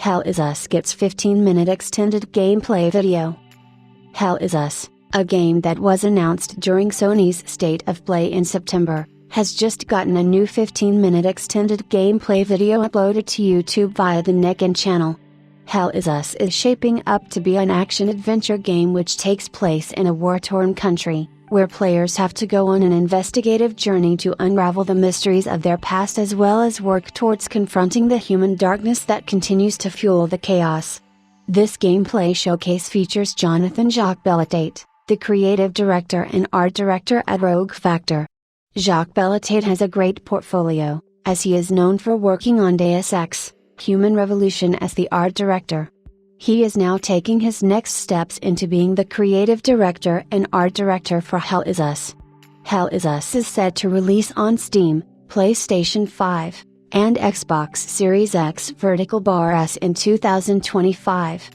Hell Is Us gets 15-minute extended gameplay video. Hell Is Us, a game that was announced during Sony's State of Play in September, has just gotten a new 15-minute extended gameplay video uploaded to YouTube via the Nekin channel. Hell Is Us is shaping up to be an action-adventure game which takes place in a war-torn country, where players have to go on an investigative journey to unravel the mysteries of their past as well as work towards confronting the human darkness that continues to fuel the chaos. This gameplay showcase features Jonathan Jacques Belatate, the creative director and art director at Rogue Factor. Jacques Belatate has a great portfolio, as he is known for working on Deus Ex: Human Revolution as the art director. He is now taking his next steps into being the creative director and art director for Hell Is Us. Hell Is Us is set to release on Steam, PlayStation 5, and Xbox Series X Vertical Bar S in 2025.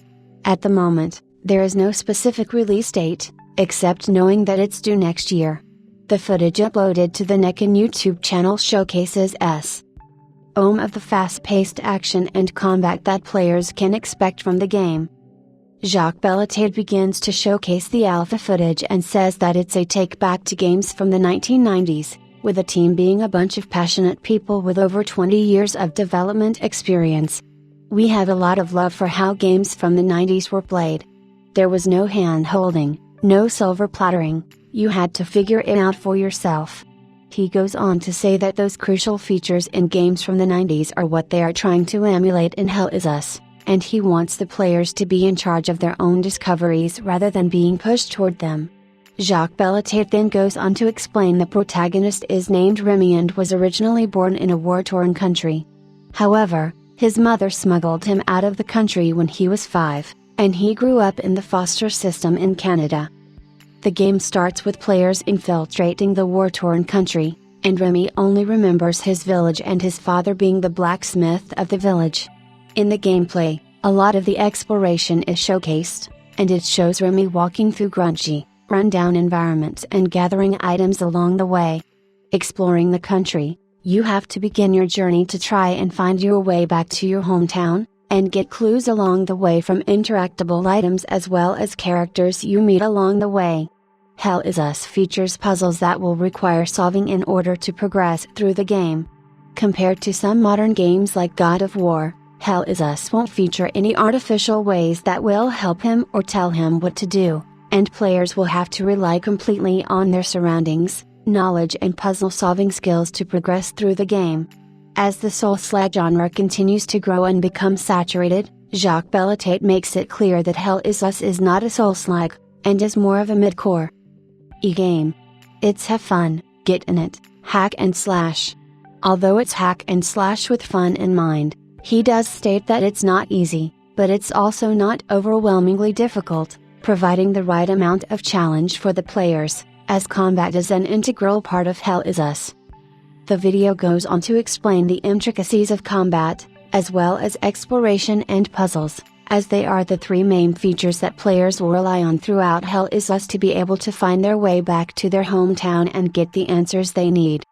At the moment, there is no specific release date, except knowing that it's due next year. The footage uploaded to the Nekin YouTube channel showcases some of the fast-paced action and combat that players can expect from the game. Jacques Belatate begins to showcase the alpha footage and says that it's a take-back to games from the 1990s, with the team being a bunch of passionate people with over 20 years of development experience. We have a lot of love for how games from the 90s were played. There was no hand-holding, no silver plattering, you had to figure it out for yourself. He goes on to say that those crucial features in games from the 90s are what they are trying to emulate in Hell Is Us, and he wants the players to be in charge of their own discoveries rather than being pushed toward them. Jacques Belatate then goes on to explain the protagonist is named Remy and was originally born in a war-torn country. However, his mother smuggled him out of the country when he was 5, and he grew up in the foster system in Canada. The game starts with players infiltrating the war-torn country, and Remy only remembers his village and his father being the blacksmith of the village. In the gameplay, a lot of the exploration is showcased, and it shows Remy walking through grungy, run-down environments and gathering items along the way. Exploring the country, you have to begin your journey to try and find your way back to your hometown, and get clues along the way from interactable items as well as characters you meet along the way. Hell Is Us features puzzles that will require solving in order to progress through the game. Compared to some modern games like God of War, Hell Is Us won't feature any artificial ways that will help him or tell him what to do, and players will have to rely completely on their surroundings, knowledge and puzzle-solving skills to progress through the game. As the Souls-like genre continues to grow and become saturated, Jacques Belatate makes it clear that Hell Is Us is not a Souls-like, and is more of a mid-core game. It's have fun, get in it, hack and slash. Although it's hack and slash with fun in mind, he does state that it's not easy, but it's also not overwhelmingly difficult, providing the right amount of challenge for the players, as combat is an integral part of Hell Is Us. The video goes on to explain the intricacies of combat, as well as exploration and puzzles, as they are the three main features that players will rely on throughout Hell Is Us to be able to find their way back to their hometown and get the answers they need.